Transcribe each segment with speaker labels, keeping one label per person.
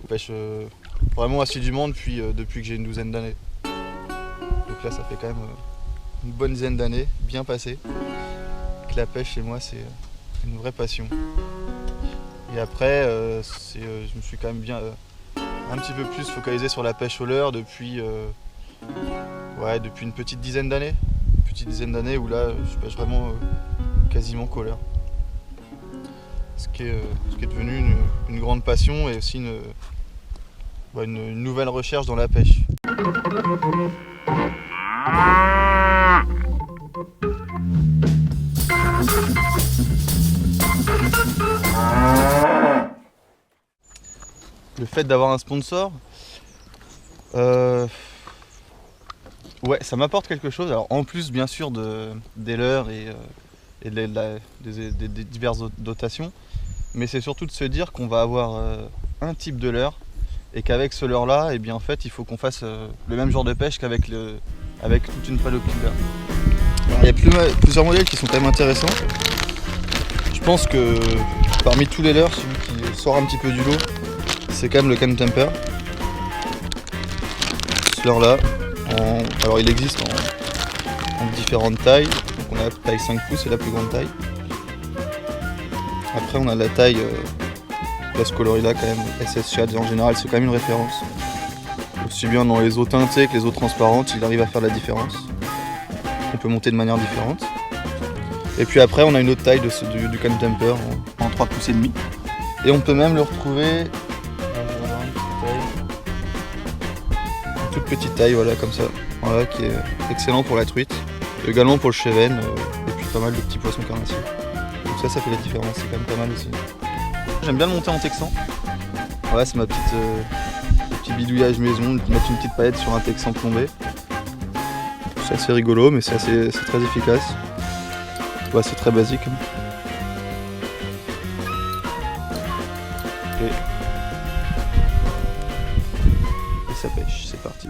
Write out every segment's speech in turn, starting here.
Speaker 1: On pêche vraiment assidûment depuis que j'ai une douzaine d'années. Donc là ça fait quand même une bonne dizaine d'années, bien passées, que la pêche chez moi c'est une vraie passion. Et après je me suis quand même bien un petit peu plus focalisé sur la pêche au leurre depuis une petite dizaine d'années. Une petite dizaine d'années où là je pêche vraiment quasiment qu'au leurre. Ce qui est devenu une grande passion et aussi une nouvelle recherche dans la pêche. Le fait d'avoir un sponsor, ouais, ça m'apporte quelque chose. Alors en plus bien sûr des leurres et des diverses dotations, mais c'est surtout de se dire qu'on va avoir un type de leurre et qu'avec ce leurre là, eh bien, en fait, il faut qu'on fasse le même genre de pêche qu'avec toute une panoplie de leurres. Il y a plusieurs modèles qui sont quand même intéressants. Je pense que parmi tous les leurres, celui qui sort un petit peu du lot, c'est quand même le Can-Temper. Ce leurre là, alors il existe en différentes tailles. Donc on a la taille 5 pouces, c'est la plus grande taille. Après on a la taille ce coloris là quand même, SS Shad en général c'est quand même une référence. Aussi bien dans les eaux teintées que les eaux transparentes, il arrive à faire la différence. On peut monter de manière différente. Et puis après on a une autre taille du Can-Temper en 3 pouces et demi. Et on peut même le retrouver une toute petite taille, voilà comme ça, voilà, qui est excellent pour la truite, également pour le chevenne et puis pas mal de petits poissons carnassiers. Donc ça fait la différence, c'est quand même pas mal aussi. J'aime bien le monter en texan. Voilà, c'est ma petit bidouillage maison, mettre une petite paillette sur un texan plombé. C'est assez rigolo, mais c'est très efficace. Ouais, c'est très basique. Et ça pêche, c'est parti.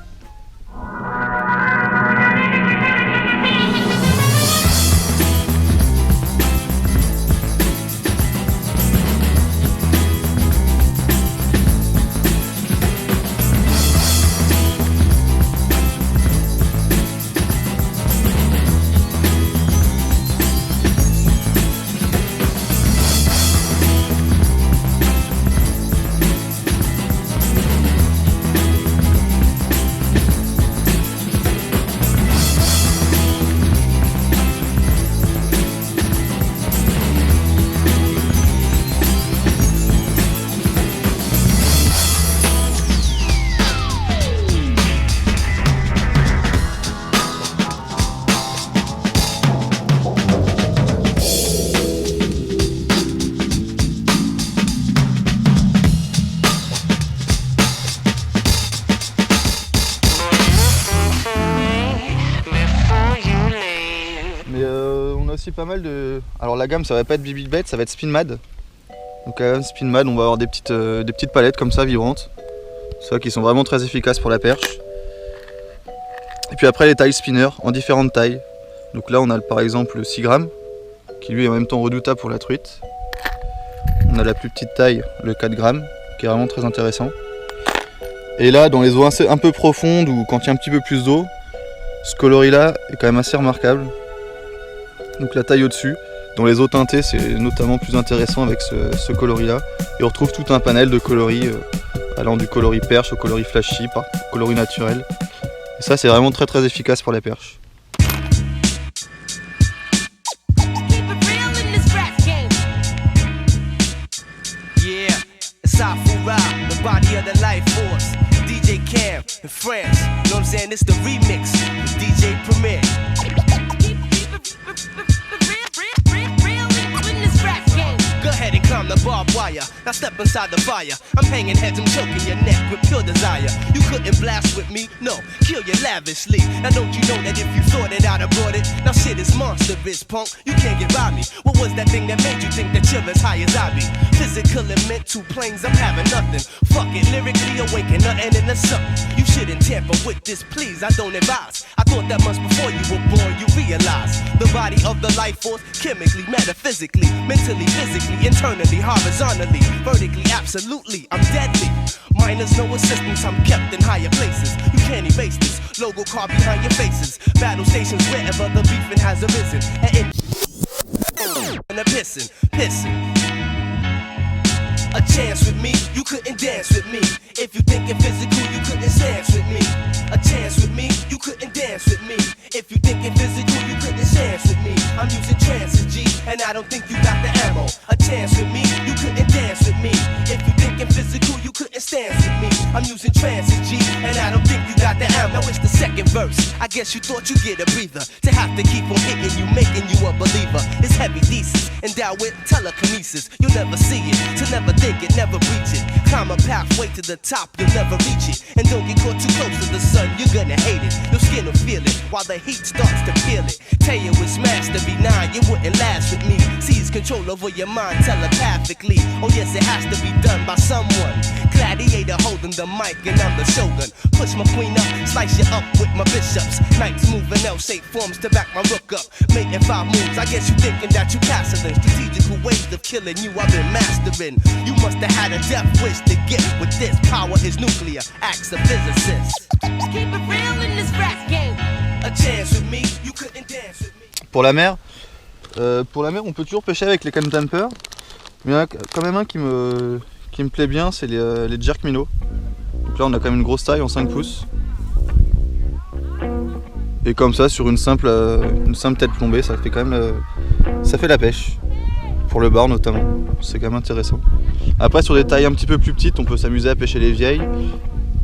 Speaker 1: Aussi pas mal de... Alors la gamme ça va pas être BB-Bait, ça va être Spin-Mad. Donc à Spin-Mad on va avoir des petites palettes comme ça vibrantes. Ça qui sont vraiment très efficaces pour la perche. Et puis après les tailles spinner en différentes tailles. Donc là on a par exemple le 6 grammes qui lui est en même temps redoutable pour la truite. On a la plus petite taille, le 4 grammes, qui est vraiment très intéressant. Et là dans les eaux un peu profondes ou quand il y a un petit peu plus d'eau, ce coloris là est quand même assez remarquable. Donc la taille au-dessus, dans les eaux teintées c'est notamment plus intéressant avec ce coloris là. Et on retrouve tout un panel de coloris allant du coloris perche au coloris flashy, par coloris naturel. Ça c'est vraiment très très efficace pour la perche.
Speaker 2: Yeah, it's Afura, the body of the life force. DJ Cam in France, you know what I'm saying? It's the remix with DJ Premier. Go ahead and climb the barbed wire. Now step inside the fire. I'm hanging heads, I'm choking your neck with pure desire. You couldn't blast with me, no, kill you lavishly. Now don't you know that if you thought it, I'd have brought it. Now shit is monstrous, punk, you can't get by me. What was that thing that made you think that you're as high as I be? Physical and mental planes, I'm having nothing. Fuck it, lyrically awaken, nothing in the something. You shouldn't tamper with this, please, I don't advise. I thought that much before you were born, you realize the body of the life force, chemically, metaphysically, mentally, physically, internally, horizontally, vertically, absolutely, I'm deadly. Minus no assistance, I'm kept in higher places. You can't erase this logo car behind your faces. Battle stations wherever the beefing has arisen. And a pissing. A chance with me, you couldn't dance with me. If you thinking physical, you couldn't dance with me. A chance with me, you couldn't dance with me. If you thinking physical, you couldn't dance with me. I'm using trances, G, and I don't think you got the ammo. A chance with me, you couldn't dance with me. If you thinking physical, you couldn't dance with me. I'm using trances, G, and I don't think you got the ammo. Now it's the second verse. I guess you thought you get a breather. To have to keep on hitting you, making you a believer. It's heavy thesis, endowed with telekinesis. You'll never see it, to never think it, never reach it. Climb a pathway to the top, you'll never reach it. And don't get caught too close to the sun, you're gonna hate it. Your skin will feel it, while the heat starts to peel it. Tell you it's mass to be nine, you wouldn't last with me. Seize control over your mind telepathically. Oh yes, it has to be done by someone. Gladiator holding the mic and I'm the shogun. Push my queen up, slice you up with my bishops. Knights moving L-shaped forms to back my rook up. Making 5 moves, I guess you thinking that you castling. Strategical ways of killing you, I've been mastering. You must have had a death wish to get with this. Power is nuclear, acts of physicists. Keep it real in this rap game. A chance with me, you couldn't dance with me.
Speaker 1: Pour la mer, on peut toujours pêcher avec les cam tampers. Mais il y en a quand même un qui me plaît bien, c'est les jerk minnows. Donc là on a quand même une grosse taille en 5 pouces. Et comme ça sur une simple tête plombée, ça fait quand même ça fait la pêche. Pour le bar notamment, c'est quand même intéressant. Après sur des tailles un petit peu plus petites, on peut s'amuser à pêcher les vieilles.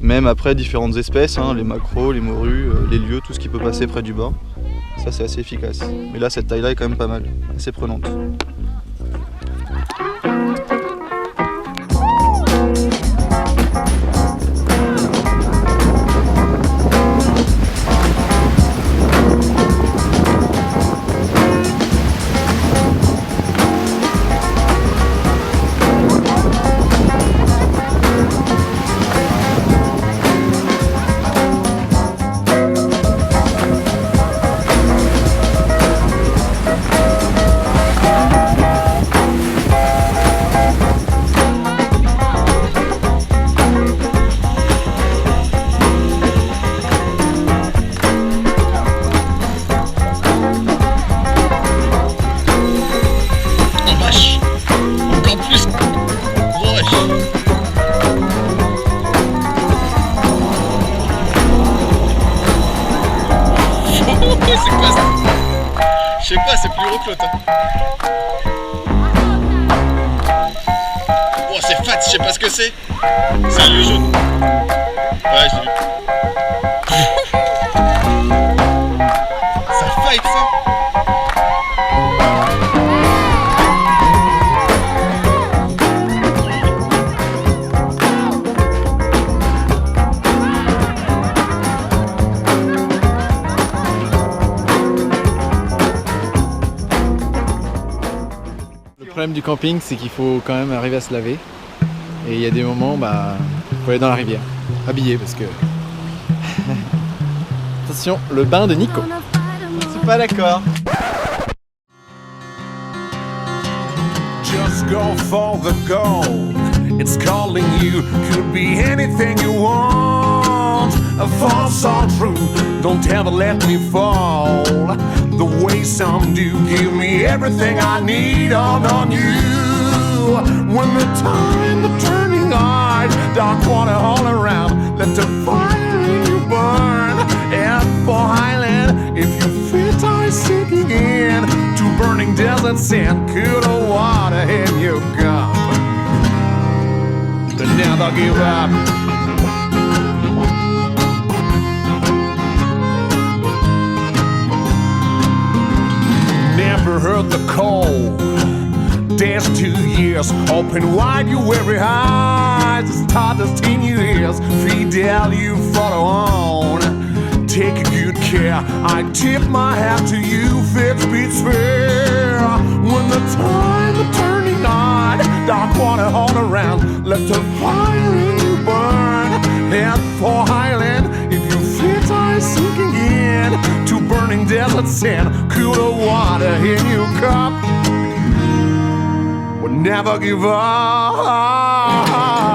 Speaker 1: Même après différentes espèces, hein, les maquereaux, les morues, les lieux, tout ce qui peut passer près du bord. Ça c'est assez efficace. Mais là cette taille là est quand même pas mal, assez prenante.
Speaker 3: Je sais pas, c'est plus gros que l'autre. Oh, c'est fat, je sais pas ce que c'est. C'est un lieu jaune. Ouais, j'ai vu. Ça fight ça.
Speaker 4: Le problème du camping, c'est qu'il faut quand même arriver à se laver. Et il y a des moments, faut aller dans la rivière, habillé parce que... Attention, le bain de Nico.
Speaker 1: C'est pas d'accord.
Speaker 5: Just go for the gold. It's calling you. Could be anything you want. A false or true. Don't ever let me fall. The way some do. Give me everything I need on you. When the time, the turning eyes, dark water all around. Let the fire in you burn. deserts and cooler water in your cup. To never give up. Never heard the call. Dance 2 years, open wide your weary eyes. Start as 10 years, Fidel, you follow on. Take a good care, I tip my hat to you, fits beats fair. When the time of turning on, dark water all around, let the fire in you burn. Head for Highland, if you fit I sinking in to burning desert sand, cooler water in your cup. Never give up.